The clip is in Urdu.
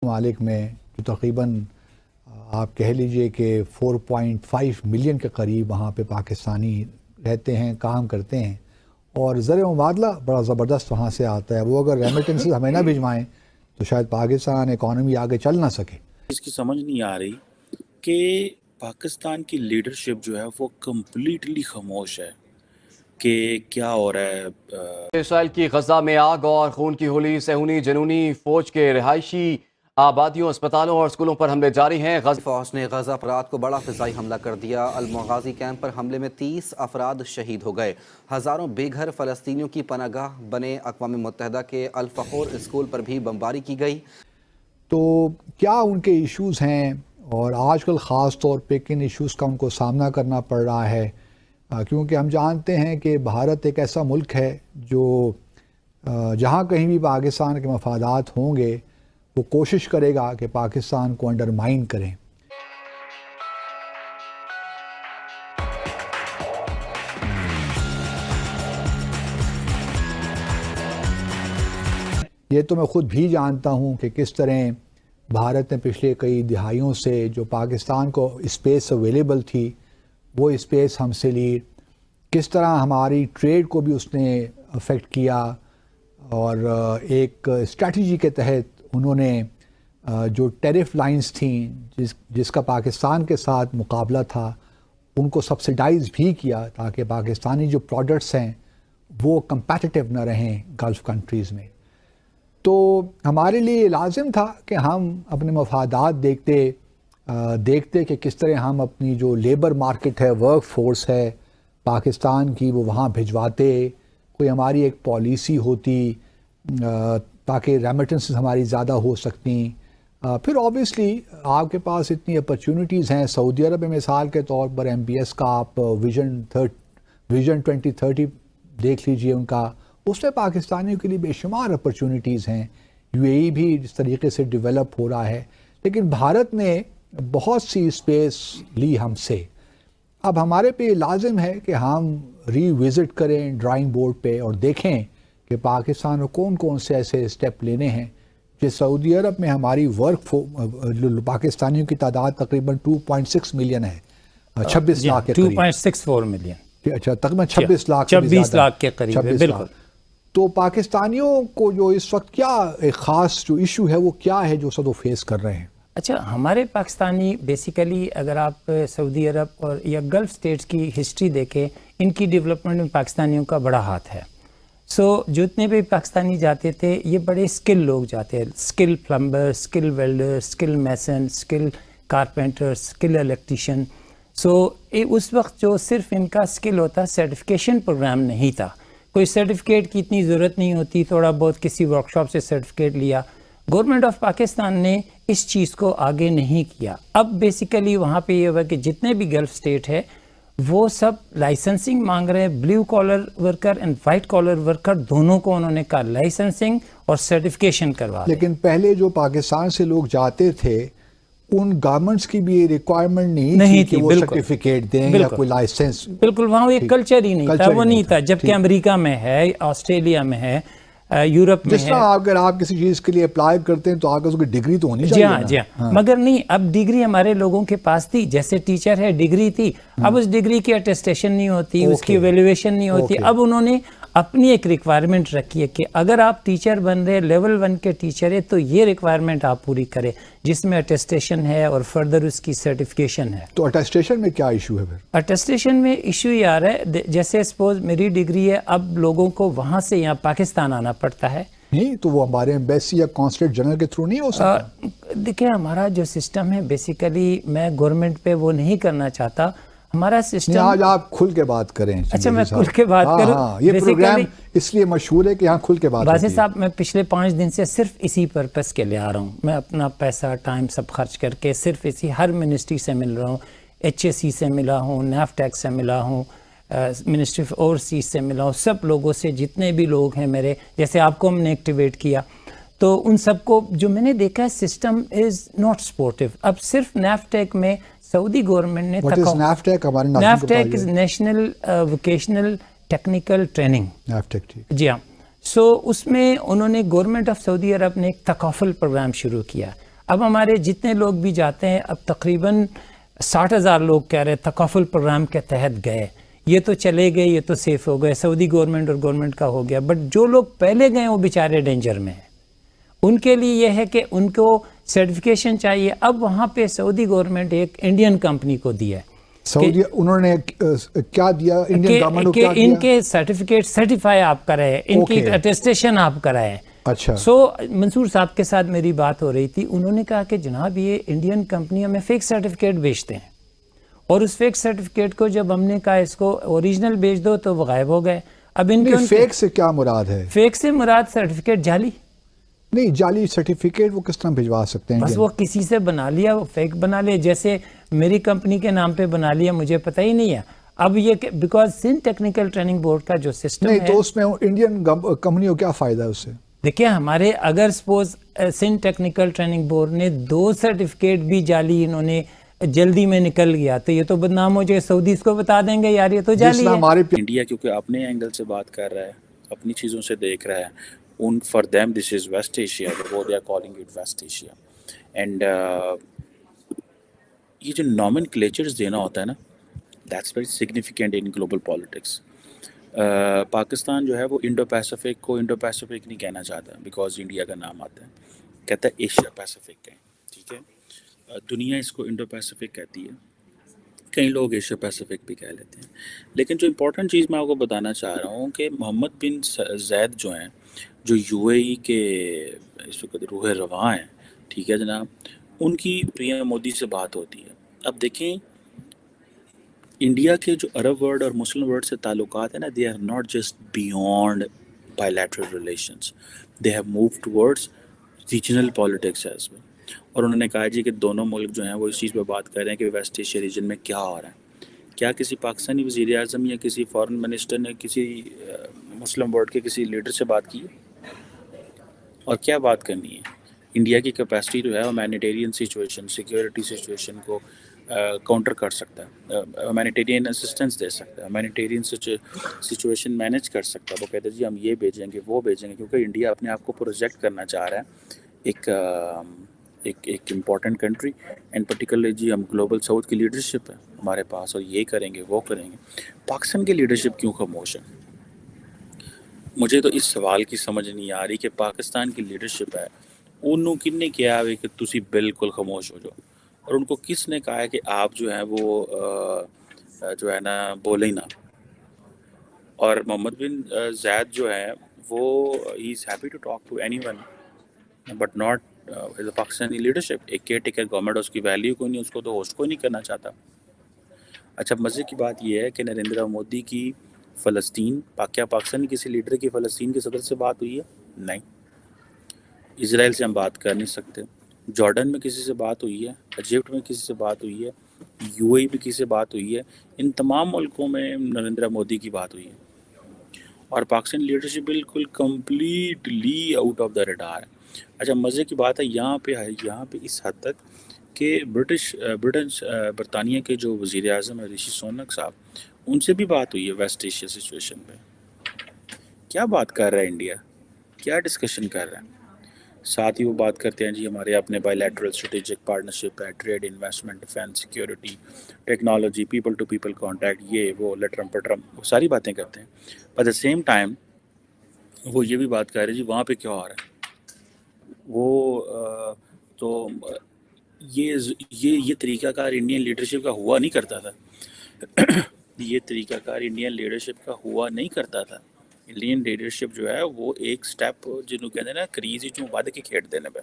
ممالک میں جو تقریباً آپ کہہ لیجئے کہ 4.5 ملین کے قریب وہاں پہ پاکستانی رہتے ہیں، کام کرتے ہیں، اور زر مبادلہ بڑا زبردست وہاں سے آتا ہے. وہ اگر ریمیٹنسز ہمیں نہ بھجوائیں تو شاید پاکستان اکانومی آگے چل نہ سکے. اس کی سمجھ نہیں آ رہی کہ پاکستان کی لیڈرشپ جو ہے وہ کمپلیٹلی خاموش ہے کہ کیا ہو رہا ہے. اسرائیل کی غزہ میں آگ اور خون کی ہولی. صہیونی جنونی فوج کے رہائشی آبادیوں، اسپتالوں اور اسکولوں پر حملے جاری ہیں. فوج نے غزہ پر رات کو بڑا فضائی حملہ کر دیا. المغازی کیمپ پر حملے میں 30 افراد شہید ہو گئے. ہزاروں بے گھر فلسطینیوں کی پناہ گاہ بنے. اقوام متحدہ کے الفخور اسکول پر بھی بمباری کی گئی. تو کیا ان کے ایشوز ہیں، اور آج کل خاص طور پہ کن ایشوز کا ان کو سامنا کرنا پڑ رہا ہے؟ کیونکہ ہم جانتے ہیں کہ بھارت ایک ایسا ملک ہے جو جہاں کہیں بھی پاکستان کے مفادات ہوں گے وہ کوشش کرے گا کہ پاکستان کو انڈرمائن کریں. یہ تو میں خود بھی جانتا ہوں کہ کس طرح بھارت نے پچھلے کئی دہائیوں سے جو پاکستان کو اسپیس اویلیبل تھی وہ اسپیس ہم سے لی، کس طرح ہماری ٹریڈ کو بھی اس نے افیکٹ کیا، اور ایک اسٹریٹجی کے تحت انہوں نے جو ٹیرف لائنز تھیں جس کا پاکستان کے ساتھ مقابلہ تھا ان کو سبسیڈائز بھی کیا تاکہ پاکستانی جو پروڈکٹس ہیں وہ کمپیٹیٹیو نہ رہیں گلف کنٹریز میں. تو ہمارے لیے لازم تھا کہ ہم اپنے مفادات دیکھتے کہ کس طرح ہم اپنی جو لیبر مارکیٹ ہے، ورک فورس ہے پاکستان کی، وہ وہاں بھجواتے. کوئی ہماری ایک پالیسی ہوتی تاکہ ریمیٹنسز ہماری زیادہ ہو سکتیں. پھر آبویسلی آپ کے پاس اتنی اپرچونٹیز ہیں. سعودی عرب میں مثال کے طور پر MBS کا آپ ویژن 2030 دیکھ لیجئے، ان کا اس میں پاکستانیوں کے لیے بے شمار اپرچونٹیز ہیں. UAE بھی جس طریقے سے ڈیولپ ہو رہا ہے، لیکن بھارت نے بہت سی اسپیس لی ہم سے. اب ہمارے پہ لازم ہے کہ ہم ری وزٹ کریں ڈرائنگ بورڈ پہ اور دیکھیں کہ پاکستان کو کون کون سے ایسے اسٹیپ لینے ہیں. کہ سعودی عرب میں ہماری پاکستانیوں کی تعداد تقریباً 2.6 ملین ہے، 26 لاکھ کے قریب. 2.64 ملین. اچھا، تقریباً 26 لاکھ 26 لاکھ کے قریب ہے. بالکل. تو پاکستانیوں کو جو اس وقت کیا ایک خاص جو ایشو ہے وہ کیا ہے جو وہ فیس کر رہے ہیں؟ اچھا، ہمارے پاکستانی بیسیکلی اگر آپ سعودی عرب اور یا گلف سٹیٹس کی ہسٹری دیکھیں، ان کی ڈیولپمنٹ میں پاکستانیوں کا بڑا ہاتھ ہے. جتنے بھی پاکستانی جاتے تھے یہ بڑے اسکل لوگ جاتے ہیں، skill plumber, skill welder, skill mason, skill carpenter, skill electrician. اس وقت جو صرف ان کا اسکل ہوتا، سرٹیفکیشن پروگرام نہیں تھا. کوئی سرٹیفکیٹ کی اتنی ضرورت نہیں ہوتی، تھوڑا بہت کسی ورکشاپ سے سرٹیفکیٹ لیا. گورنمنٹ آف پاکستان نے اس چیز کو آگے نہیں کیا. اب بیسیکلی وہاں پہ یہ ہوا کہ جتنے بھی گلف اسٹیٹ ہے وہ سب لائسنسنگ مانگ رہے ہیں. Blue collar worker and white collar worker دونوں کو انہوں نے کہا لائسنسنگ اور سرٹیفکیشن کروا. لیکن پہلے جو پاکستان سے لوگ جاتے تھے ان گورنمنٹس کی بھی ریکوائرمنٹ نہیں تھی کہ وہ سرٹیفکیٹ دیں یا کوئی لائسنس. بالکل، وہاں یہ کلچر ہی نہیں تھا، وہ نہیں تھا. جبکہ امریکہ میں ہے، آسٹریلیا میں ہے، یورپ میں ہے. جس طرح اگر آپ کسی چیز کے لیے اپلائی کرتے ہیں تو آپ کو ڈگری تو ہونی چاہیے. جی ہاں، مگر نہیں، اب ڈگری ہمارے لوگوں کے پاس تھی. جیسے ٹیچر ہے ڈگری تھی، اب اس ڈگری کی اٹیسٹیشن نہیں ہوتی، اس کی ایویلویشن نہیں ہوتی. اب انہوں نے اپنی ایک ریکوائرمنٹ رکھی ہے کہ اگر آپ ٹیچر بن رہے لیول 1 کے ٹیچر ہے تو یہ ریکوائرمنٹ آپ پوری کریں، جس میں اٹیسٹیشن ہے اور فردر اس کی سرٹیفکیشن ہے. تو اٹیسٹیشن میں کیا ایشو ہے پھر؟ اٹیسٹیشن میں ایشو یہ آ رہا ہے، جیسے سپوز میری ڈگری ہے، اب لوگوں کو وہاں سے یہاں پاکستان آنا پڑتا ہے. نہیں تو وہ ہمارے ایمبیسی یا کانسلیٹ جنرل کے تھرو نہیں ہو سکتا. دیکھیں ہمارا جو سسٹم ہے بیسیکلی میں گورنمنٹ پہ وہ نہیں کرنا چاہتا. ہمارا سسٹم آج آپ کھل کے بات کریں. اچھا، میں کھل کے بات کروں. یہ پروگرام اس لیے مشہور ہے کہ یہاں کھل کے بات واضح صاحب، میں پچھلے 5 دن سے صرف اسی پرپس کے لیے آ رہا ہوں. میں اپنا پیسہ ٹائم سب خرچ کر کے صرف ہر منسٹری سے مل رہا ہوں. HSE سے ملا ہوں، NAFTAC سے ملا ہوں، منسٹری آف اوورسیز سے ملا ہوں. سب لوگوں سے، جتنے بھی لوگ ہیں میرے، جیسے آپ کو ہم نے ایکٹیویٹ کیا، تو ان سب کو جو میں نے دیکھا ہے سسٹم از ناٹ سپورٹیو. اب صرف NAFTAC میں سعودی گورنمنٹ نے NAFTAC is national vocational technical training. جی ہاں. اس میں انہوں نے گورنمنٹ آف سعودی عرب نے ایک تکافل پروگرام شروع کیا. اب ہمارے جتنے لوگ بھی جاتے ہیں اب تقریباً 60,000 لوگ کہہ رہے تکافل پروگرام کے تحت گئے. یہ تو چلے گئے, یہ تو سیف ہو گئے, سعودی گورنمنٹ اور گورنمنٹ کا ہو گیا, بٹ جو لوگ پہلے گئے وہ بیچارے ڈینجر میں ہیں. ان کے لیے یہ ہے کہ ان کو سرٹیفکیشن چاہیے. اب وہاں پہ سعودی گورنمنٹ ایک انڈین کمپنی کو دیا ہے سعودی, انہوں نے کیا دیا انڈین گورنمنٹ کو, کہ کیا ان دیا؟ کے سرٹیفکیٹ سرٹیفائی آپ کرائے, ان کی اٹیسٹیشن آپ کرائے. اچھا. سو منصور صاحب کے ساتھ میری بات ہو رہی تھی, انہوں نے کہا کہ جناب یہ انڈین کمپنی ہمیں فیک سرٹیفکیٹ بیچتے ہیں, اور اس فیک سرٹیفکیٹ کو جب ہم نے کہا اس کو اوریجنل بیچ دو تو وہ غائب ہو گئے. اب ان کے فیک سے کیا مراد ہے؟ فیک سے مراد سرٹیفکیٹ جعلی. نہیں, جعلی سرٹیفکیٹ وہ کس طرح بھجوا سکتے ہیں؟ بس وہ کسی سے بنا لیا, وہ فیک بنا لیا, جیسے میری کمپنی کے نام پہ بنا لیا, مجھے پتہ ہی نہیں ہے. اب یہ کہ because Sindh technical training board کا جو سسٹم نہیں ہے, تو اس میں انڈین کمپنی کو کیا فائدہ ہے اس سے؟ دیکھیں ہمارے اگر suppose Sindh technical training board نے 2 سرٹیفکیٹ بھی جعلی انہوں نے جلدی میں نکل گیا تو یہ تو بدنام ہو جائے. سعودی اس کو بتا دیں گے یار یہ تو جعلی ہے. ہمارے انڈیا کیونکہ اپنے اینگل سے بات کر رہا ہے, اپنی چیزوں سے دیکھ رہا ہے, ان for them this is West Asia, وہ they are calling it West Asia. And یہ جو نامن کلیچرز دینا ہوتا ہے نا, that's very significant in global politics. Pakistan جو ہے وہ انڈو پیسیفک کو انڈو پیسیفک نہیں کہنا چاہتا بیکاز انڈیا کا نام آتا ہے, کہتا ہے ایشیا پیسیفک کہیں, ٹھیک ہے. دنیا اس کو انڈو پیسیفک کہتی ہے, کئی لوگ ایشیا پیسیفک بھی کہہ لیتے ہیں. لیکن جو امپورٹنٹ چیز میں آپ کو بتانا چاہ رہا ہوں کہ محمد بن زید جو ہیں, جو یو اے ای کے اس وقت روح رواں ہیں, ٹھیک ہے جناب, ان کی پی ایم مودی سے بات ہوتی ہے. اب دیکھیں انڈیا کے جو عرب ورلڈ اور مسلم ورلڈ سے تعلقات ہیں نا, they are not just beyond bilateral relations, they have move towards regional politics as well. اور انہوں نے کہا جی کہ دونوں ملک جو ہیں وہ اس چیز پہ بات کر رہے ہیں کہ ویسٹ ایشیا ریجن میں کیا ہو رہا ہے. کیا کسی پاکستانی وزیر اعظم یا کسی فارن منسٹر نے کسی مسلم ورلڈ کے کسی لیڈر سے بات کی ہے؟ اور کیا بات کرنی ہے؟ انڈیا کی کیپیسٹی جو ہے ہیومینیٹیرین سچویشن, سیکیورٹی سچویشن کو کاؤنٹر کر سکتا ہے, ہیومینیٹیرین اسسٹنس دے سکتا ہے, ہیومینیٹیرین سچویشن مینیج کر سکتا ہے. وہ کہتے ہیں جی ہم یہ بھیجیں گے وہ بھیجیں گے, کیونکہ انڈیا اپنے آپ کو پروجیکٹ کرنا چاہ رہا ہے ایک امپورٹنٹ کنٹری, اینڈ پرٹیکولرلی جی ہم گلوبل ساؤتھ کی لیڈرشپ ہے ہمارے پاس اور یہ کریں گے وہ کریں گے. پاکستان کی لیڈرشپ کیوں خاموش ہے؟ مجھے تو اس سوال کی سمجھ نہیں آ رہی کہ پاکستان کی لیڈرشپ ہے, انہوں کن نے کیا ہے کہ تسی بالکل خاموش ہو جاؤ, اور ان کو کس نے کہا ہے کہ آپ جو ہیں وہ جو ہے نا بولے ہی نہ. اور محمد بن زید جو ہے وہ he is happy to talk to anyone but not Pakistani leadership. ایک کیئر ٹیکر گورنمنٹ, اس کی ویلیو کوئی نہیں, اس کو تو ہوسٹ کوئی نہیں کرنا چاہتا. اچھا مزے کی بات یہ ہے کہ نریندر مودی کی فلسطین, کیا پاکستانی کسی لیڈر کی فلسطین کے صدر سے بات ہوئی ہے؟ نہیں. اسرائیل سے ہم بات کر نہیں سکتے. جارڈن میں کسی سے بات ہوئی ہے؟ ایجپٹ میں کسی سے بات ہوئی ہے؟ یو اے ای میں کسی سے بات ہوئی ہے؟ ان تمام ملکوں میں نریندر مودی کی بات ہوئی ہے, اور پاکستان لیڈرشپ بالکل completely out of the radar ہے. اچھا مزے کی بات ہے یہاں پہ اس حد تک کہ برطانیہ کے جو وزیر اعظم ہے رشی سونک صاحب, ان سے بھی بات ہوئی ہے ویسٹ ایشیا سچویشن پہ. کیا بات کر رہا ہے انڈیا, کیا ڈسکشن کر رہا ہے؟ ساتھ ہی وہ بات کرتے ہیں جی ہمارے اپنے بائی لیٹرل اسٹریٹجک پارٹنرشپ ہے, trade, investment, defence, security, technology, people to people contact, یہ وہ لٹرم پٹرم, وہ ساری باتیں کرتے ہیں. ایٹ دا سیم ٹائم وہ یہ بھی بات کر رہے ہیں جی وہاں پہ کیا ہو رہا ہے. وہ تو یہ طریقہ کار انڈین لیڈرشپ کا ہوا نہیں کرتا تھا. یہ طریقہ کار انڈین لیڈرشپ کا ہوا نہیں کرتا تھا. انڈین لیڈرشپ جو ہے وہ ایک سٹیپ جنہوں کہتے ہیں نا کریزی چوں ود کے کھیڈ دینے پہ.